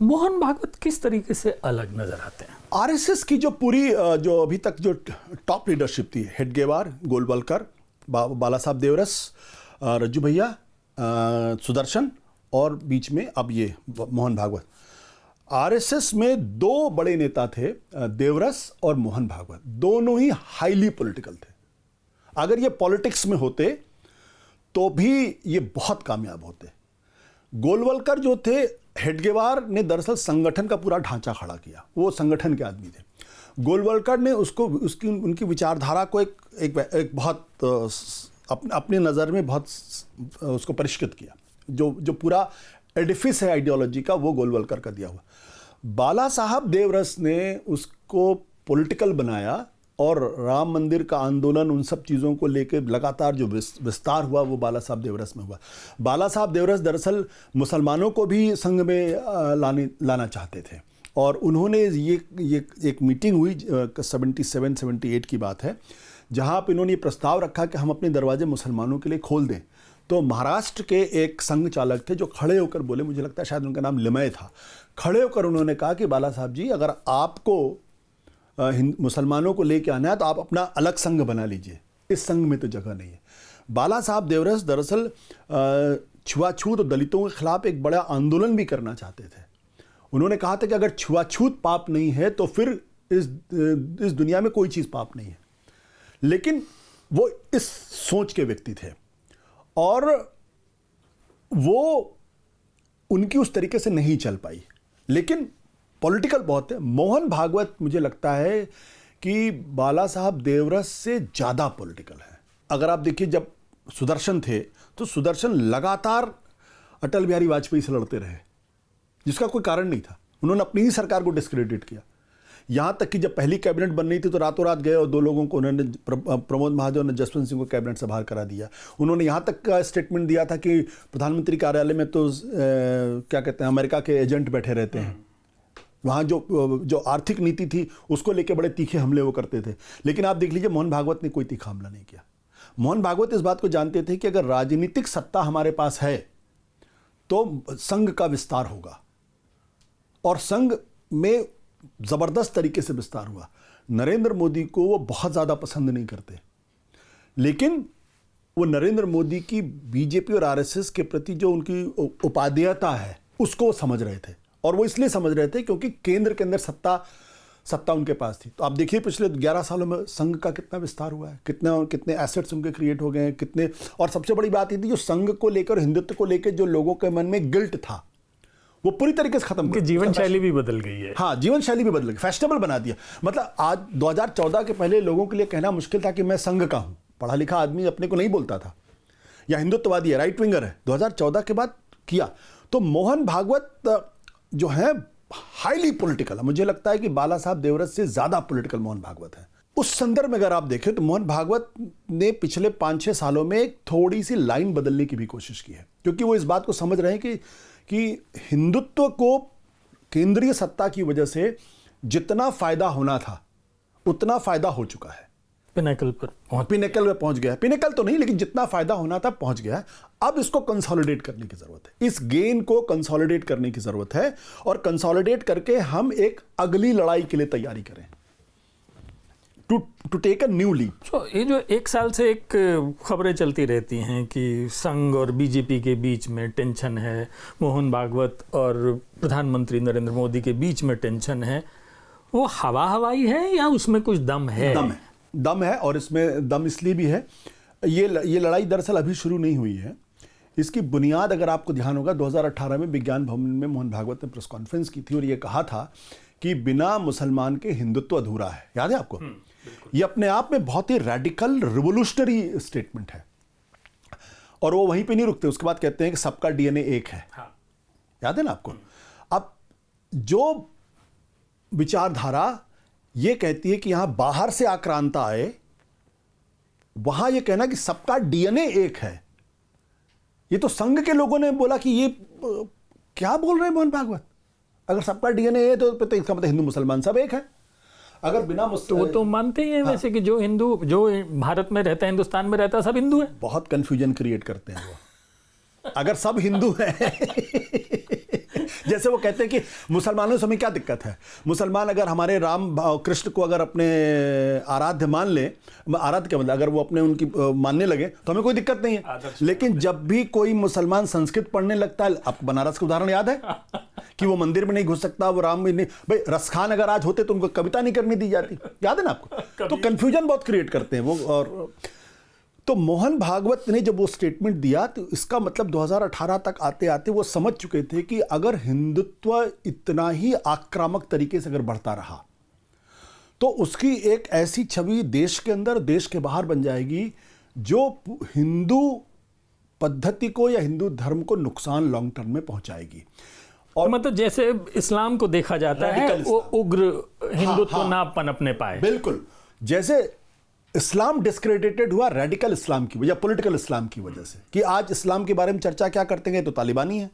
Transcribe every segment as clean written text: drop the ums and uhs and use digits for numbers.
मोहन भागवत किस तरीके से अलग नजर आते हैं? आरएसएस की जो पूरी जो अभी तक जो टॉप लीडरशिप थी, हेडगेवार, गोलवलकर, बाला साहब देवरस, रज्जू भैया, सुदर्शन और बीच में अब ये मोहन भागवत। आरएसएस में दो बड़े नेता थे, देवरस और मोहन भागवत, दोनों ही हाईली पॉलिटिकल थे। अगर ये पॉलिटिक्स में होते तो भी ये बहुत कामयाब होते। गोलवलकर जो थे, हेडगेवार ने दरअसल संगठन का पूरा ढांचा खड़ा किया, वो संगठन के आदमी थे। गोलवलकर ने उनकी विचारधारा को एक बहुत अपने नज़र में बहुत उसको परिष्कृत किया। जो पूरा एडिफिस है आइडियोलॉजी का, वो गोलवलकर का दिया हुआ। बाला साहब देवरस ने उसको पॉलिटिकल बनाया और राम मंदिर का आंदोलन, उन सब चीज़ों को लेकर लगातार जो विस्तार हुआ वो बाला साहब देवरस में हुआ। बाला साहब देवरस दरअसल मुसलमानों को भी संघ में लाना चाहते थे और उन्होंने ये एक मीटिंग हुई 77-78 की बात है, जहाँ पर इन्होंने ये प्रस्ताव रखा कि हम अपने दरवाजे मुसलमानों के लिए खोल दें। तो महाराष्ट्र के एक संघ चालक थे जो खड़े होकर बोले, मुझे लगता है शायद उनका नाम लिमय था, खड़े होकर उन्होंने कहा कि बाला साहब जी, अगर आपको मुसलमानों को लेके आना है तो आप अपना अलग संघ बना लीजिए, इस संघ में तो जगह नहीं है। बाला साहब देवरस दरअसल छुआछूत और दलितों के खिलाफ एक बड़ा आंदोलन भी करना चाहते थे। उन्होंने कहा था कि अगर छुआछूत पाप नहीं है तो फिर इस दुनिया में कोई चीज़ पाप नहीं है। लेकिन वो इस सोच के व्यक्ति थे और वो उनकी उस तरीके से नहीं चल पाई, लेकिन पॉलिटिकल बहुत है। मोहन भागवत मुझे लगता है कि बाला साहब देवरस से ज़्यादा पॉलिटिकल है। अगर आप देखिए, जब सुदर्शन थे तो सुदर्शन लगातार अटल बिहारी वाजपेयी से लड़ते रहे, जिसका कोई कारण नहीं था। उन्होंने अपनी ही सरकार को डिस्क्रेडिट किया। यहाँ तक कि जब पहली कैबिनेट बन रही थी तो रातों रात गए और दो लोगों को उन्होंने, प्रमोद महाजन ने जसवंत सिंह को कैबिनेट से बाहर करा दिया। उन्होंने यहाँ तक का स्टेटमेंट दिया था कि प्रधानमंत्री कार्यालय में तो क्या कहते हैं, अमेरिका के एजेंट बैठे रहते हैं। वहाँ जो आर्थिक नीति थी उसको लेकर बड़े तीखे हमले वो करते थे। लेकिन आप देख लीजिए, मोहन भागवत ने कोई तीखा हमला नहीं किया। मोहन भागवत इस बात को जानते थे कि अगर राजनीतिक सत्ता हमारे पास है तो संघ का विस्तार होगा, और संघ में ज़बरदस्त तरीके से विस्तार हुआ। नरेंद्र मोदी को वो बहुत ज़्यादा पसंद नहीं करते, लेकिन वो नरेंद्र मोदी की बीजेपी और आरएसएस के प्रति जो उनकी उपादेयता है उसको वो समझ रहे थे, और वो इसलिए समझ रहे थे क्योंकि केंद्र के अंदर सत्ता उनके पास थी। तो आप देखिए पिछले 11 सालों में संघ का कितना विस्तार हुआ है, कितने एसेट्स उनके क्रिएट हो गए हैं, कितने। और सबसे बड़ी बात ये थी, जो संघ को लेकर, हिंदुत्व को लेकर जो लोगों के मन में गिल्ट था वो पूरी तरीके से खत्म। जीवन शैली भी बदल गई है। हाँ, जीवन शैली भी बदल गई, फैशनेबल बना दिया। मतलब आज 2014 के पहले लोगों के लिए कहना मुश्किल था कि मैं संघ का हूँ। पढ़ा लिखा आदमी अपने को नहीं बोलता था, या हिंदुत्ववादी है, राइट विंगर है। 2014 के बाद किया। तो मोहन भागवत जो है हाईली पॉलिटिकल है। मुझे लगता है कि बाला साहब देवरस से ज़्यादा पॉलिटिकल मोहन भागवत है। उस संदर्भ में अगर आप देखें तो मोहन भागवत ने पिछले 5-6 सालों में एक थोड़ी सी लाइन बदलने की भी कोशिश की है, क्योंकि वो इस बात को समझ रहे हैं कि हिंदुत्व को केंद्रीय सत्ता की वजह से जितना फायदा होना था उतना फायदा हो चुका है। पिनेकल पे पहुंच गया। पिनेकल तो नहीं, लेकिन जितना फायदा होना था पहुंच गया है। अब इसको कंसोलिडेट करने की जरूरत है, इस गेन को कंसोलिडेट करने की जरूरत है, और कंसोलिडेट करके हम एक अगली लड़ाई के लिए तैयारी करें, to take a new leap. ये जो एक साल से एक खबरें चलती रहती हैं कि संघ और बीजेपी के बीच में टेंशन है, मोहन भागवत और प्रधानमंत्री नरेंद्र मोदी के बीच में टेंशन है, वो हवाई है या उसमें कुछ दम है? दम है, और इसमें दम इसलिए भी है, ये लड़ाई दरअसल अभी शुरू नहीं हुई है। इसकी बुनियाद, अगर आपको ध्यान होगा, 2018 में विज्ञान भवन में मोहन भागवत ने प्रेस कॉन्फ्रेंस की थी और ये कहा था कि बिना मुसलमान के हिंदुत्व अधूरा है। याद है आपको? ये अपने आप में बहुत ही रेडिकल रिवोल्यूशनरी स्टेटमेंट है, और वो वहीं पे नहीं रुकते। उसके बाद कहते हैं कि सबका डीएनए एक है। हाँ। याद है ना आपको? अब जो विचारधारा ये कहती है कि यहां बाहर से आक्रांता आए, वहां ये कहना कि सबका डीएनए एक है, ये तो संघ के लोगों ने बोला कि ये क्या बोल रहे हैं मोहन भागवत? अगर सबका डीएनए है तो इसका मतलब हिंदू मुसलमान सब एक है। अगर बिना तो वो तो मानते ही हैं। हाँ। वैसे कि जो हिंदू, जो भारत में रहता है, हिंदुस्तान में रहता है, सब हिंदू है। बहुत कंफ्यूजन क्रिएट करते हैं वो। अगर सब हिंदू हैं जैसे वो कहते हैं कि मुसलमानों से हमें क्या दिक्कत है, मुसलमान अगर हमारे राम कृष्ण को अगर अपने आराध्य मान ले, आराध्य क्या मतलब, अगर वो अपने उनकी मानने लगे तो हमें कोई दिक्कत नहीं है। लेकिन जब भी कोई मुसलमान संस्कृत पढ़ने लगता है, आपको बनारस का उदाहरण याद है कि वो मंदिर में नहीं घुस सकता, वो राम में नहीं, भाई रसखान अगर आज होते तो उनको कविता नहीं करनी दी जाती, याद है ना आपको? तो कंफ्यूजन बहुत क्रिएट करते हैं वो। और तो मोहन भागवत ने जब वो स्टेटमेंट दिया तो इसका मतलब 2018 तक आते आते वो समझ चुके थे कि अगर हिंदुत्व इतना ही आक्रामक तरीके से अगर बढ़ता रहा तो उसकी एक ऐसी छवि देश के अंदर देश के बाहर बन जाएगी जो हिंदू पद्धति को या हिंदू धर्म को नुकसान लॉन्ग टर्म में पहुंचाएगी। और मतलब जैसे इस्लाम को देखा जाता है वो उग्र हिंदुत्व ना पनपने पाए। बिल्कुल, जैसे इस्लाम डिस्क्रेडिटेड हुआ रेडिकल इस्लाम की वजह, पॉलिटिकल इस्लाम की वजह से, कि आज इस्लाम के बारे में चर्चा क्या करते हैं, ये तो तालिबानी है,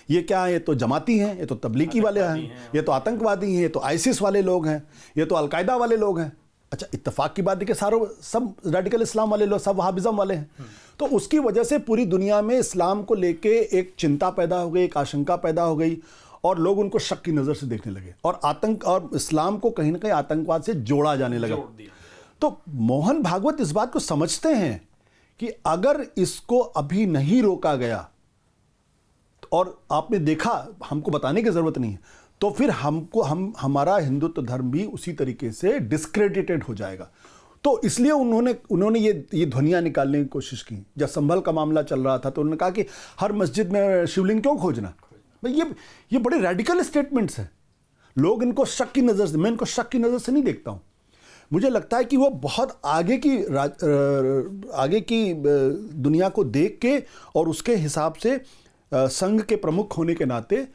ये क्या है, ये तो जमाती हैं, ये तो तबलीगी वाले हैं, ये तो आतंकवादी हैं, ये तो आईसिस वाले लोग हैं, ये तो अलकायदा वाले लोग हैं। अच्छा, इत्तेफाक की बात है कि सारों सब रेडिकल इस्लाम वाले लोग सब वहाबिज़म वाले हैं। तो उसकी वजह से पूरी दुनिया में इस्लाम को लेके एक चिंता पैदा हो गई, एक आशंका पैदा हो गई और लोग उनको शक की नज़र से देखने लगे और आतंक और इस्लाम को कहीं ना कहीं आतंकवाद से जोड़ा जाने लगा। तो मोहन भागवत इस बात को समझते हैं कि अगर इसको अभी नहीं रोका गया, और आपने देखा, हमको बताने की जरूरत नहीं है, तो फिर हमारा हिंदुत्व धर्म भी उसी तरीके से डिस्क्रेडिटेड हो जाएगा। तो इसलिए उन्होंने ये ध्वनियां निकालने की कोशिश की। जब संभल का मामला चल रहा था तो उन्होंने कहा कि हर मस्जिद में शिवलिंग क्यों खोजना। भाई ये बड़े रेडिकल स्टेटमेंट्स हैं। लोग इनको शक की नज़र से, मैं इनको शक की नज़र से नहीं देखता हूँ। मुझे लगता है कि वो बहुत आगे की दुनिया को देख के और उसके हिसाब से संघ के प्रमुख होने के नाते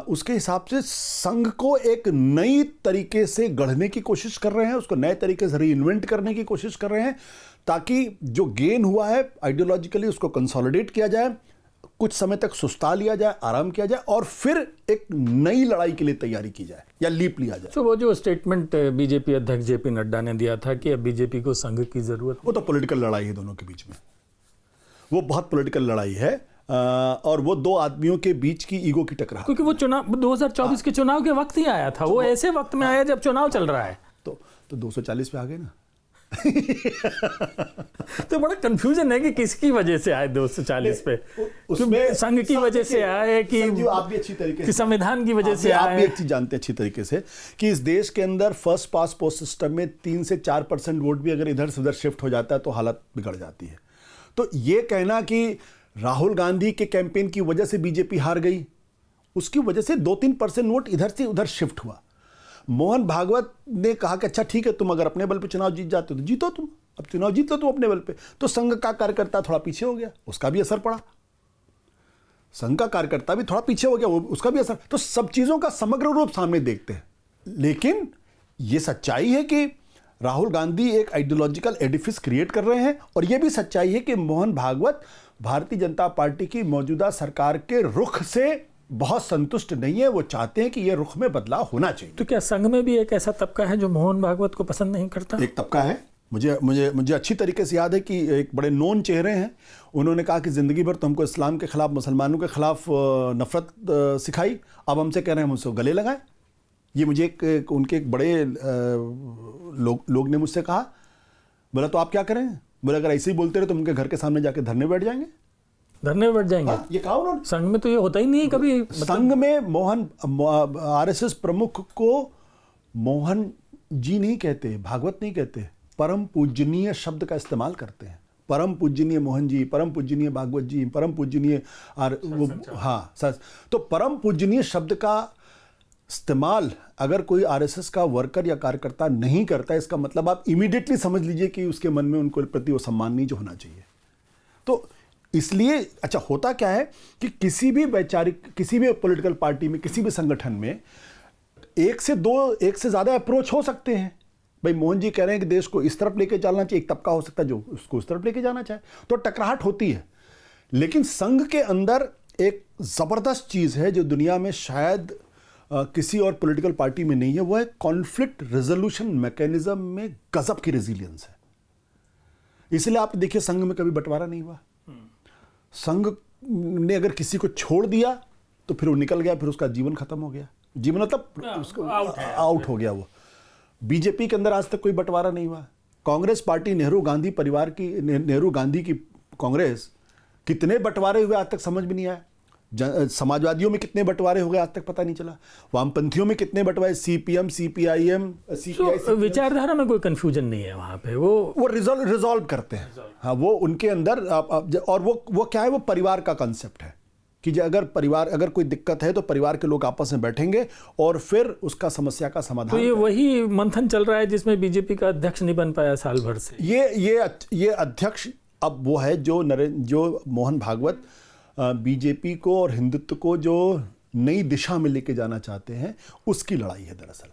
उसके हिसाब से संघ को एक नई तरीके से गढ़ने की कोशिश कर रहे हैं, उसको नए तरीके से रीइन्वेंट करने की कोशिश कर रहे हैं, ताकि जो गेन हुआ है आइडियोलॉजिकली उसको कंसोलिडेट किया जाए, कुछ समय तक सुस्ता लिया जाए, आराम किया जाए और फिर एक नई लड़ाई के लिए तैयारी की जाए या लीप लिया जाए। तो वो जो स्टेटमेंट बीजेपी अध्यक्ष जेपी नड्डा ने दिया था कि अब बीजेपी को संघ की जरूरत, वो तो पॉलिटिकल लड़ाई है दोनों के बीच में, वो बहुत पॉलिटिकल लड़ाई है और वो दो आदमियों के बीच की ईगो की टकरार, क्योंकि वो चुनाव 2024 के चुनाव के वक्त ही आया था। वो ऐसे वक्त में आया जब चुनाव चल रहा है। तो 240 पे आ गए ना। तो बड़ा कंफ्यूजन है कि किसकी वजह से आए 240 पे, उसमें संघ की वजह से आए कि आप भी अच्छी तरीके से, संविधान की वजह से आए। आप भी एक चीज जानते हैं अच्छी तरीके से कि इस देश के अंदर फर्स्ट पास पोस्ट सिस्टम में 3 से 4% वोट भी अगर इधर से उधर शिफ्ट हो जाता है तो हालत बिगड़ जाती है। तो ये कहना कि राहुल गांधी के कैंपेन की वजह से बीजेपी हार गई, उसकी वजह से 2-3% वोट इधर से उधर शिफ्ट हुआ। मोहन भागवत ने कहा कि अच्छा ठीक है, तुम अगर अपने बल पे चुनाव जीत जाते हो तो जीतो, तुम अब चुनाव जीत लो तुम अपने बल पे। तो संघ का कार्यकर्ता थोड़ा पीछे हो गया, उसका भी असर पड़ा। संघ का कार्यकर्ता भी थोड़ा पीछे हो गया, उसका भी असर। तो सब चीजों का समग्र रूप सामने देखते हैं। लेकिन ये सच्चाई है कि राहुल गांधी एक आइडियोलॉजिकल एडिफिस क्रिएट कर रहे हैं और यह भी सच्चाई है कि मोहन भागवत भारतीय जनता पार्टी की मौजूदा सरकार के रुख से बहुत संतुष्ट नहीं है। वो चाहते हैं कि यह रुख में बदलाव होना चाहिए। तो क्या संघ में भी एक ऐसा तबका है जो मोहन भागवत को पसंद नहीं करता? एक तबका है, मुझे अच्छी तरीके से याद है कि एक बड़े नोन चेहरे हैं, उन्होंने कहा कि जिंदगी भर तो हमको इस्लाम के खिलाफ, मुसलमानों के खिलाफ नफरत सिखाई, अब हमसे कह रहे हैं हम उसको गले लगाएं। ये मुझे उनके एक बड़े लोग ने मुझसे कहा। बोला तो आप क्या करें? बोला अगर ऐसे ही बोलते रहे तो उनके घर के सामने जाके धरने बैठ जाएंगे। धरने बैठ जाएंगे? ये कहा उन्होंने। संघ में तो ये होता ही नहीं कभी। संघ में आरएसएस प्रमुख को मोहन जी नहीं कहते, भागवत नहीं कहते, परम पूजनीय शब्द का इस्तेमाल करते हैं। परम पूजनीय मोहन जी, परम पूजनीय भागवत जी, परम पूजनीय हाँ सच। तो परम पूजनीय शब्द का इस्तेमाल अगर कोई आरएसएस का वर्कर या कार्यकर्ता नहीं करता, इसका मतलब आप इमीडिएटली समझ लीजिए कि उसके मन में उनको प्रति वो सम्मान नहीं जो होना चाहिए। तो इसलिए अच्छा होता क्या है कि किसी भी पॉलिटिकल पार्टी में, किसी भी संगठन में एक से ज्यादा अप्रोच हो सकते हैं। भाई मोहन जी कह रहे हैं कि देश को इस तरफ लेके चलना चाहिए, एक तबका हो सकता है जो उसको उस तरफ लेके जाना चाहे, तो टकराहट होती है। लेकिन संघ के अंदर एक जबरदस्त चीज है जो दुनिया में शायद किसी और पॉलिटिकल पार्टी में नहीं है, वो है कॉन्फ्लिक्ट रेजोल्यूशन मैकेनिज्म में गजब की रेजिलियंस है। इसलिए आप देखिए संघ में कभी बंटवारा नहीं हुआ। संघ ने अगर किसी को छोड़ दिया तो फिर वो निकल गया, फिर उसका जीवन खत्म हो गया। जीवन मतलब आउट हो गया वो। बीजेपी के अंदर आज तक कोई बंटवारा नहीं हुआ। कांग्रेस पार्टी, नेहरू गांधी परिवार की, नेहरू गांधी की कांग्रेस, कितने बंटवारे हुए आज तक समझ में नहीं आया। समाजवादियों में कितने बंटवारे हो गए आज तक पता नहीं चला। वामपंथियों में कितने बंटवारे, सीपीएम, सीपीआईएम, तो विचारधारा में कोई कंफ्यूजन नहीं है वहाँ पे, वो रिजॉल्व करते हैं। हाँ, वो उनके अंदर और वो क्या है, वो परिवार का कंसेप्ट है कि अगर कोई दिक्कत है तो परिवार के लोग आपस में बैठेंगे और फिर उसका समस्या का समाधान। तो ये वही मंथन चल रहा है जिसमें बीजेपी का अध्यक्ष नहीं बन पाया साल भर से। ये अध्यक्ष अब वो है जो मोहन भागवत बीजेपी को और हिंदुत्व को जो नई दिशा में लेके जाना चाहते हैं, उसकी लड़ाई है दरअसल।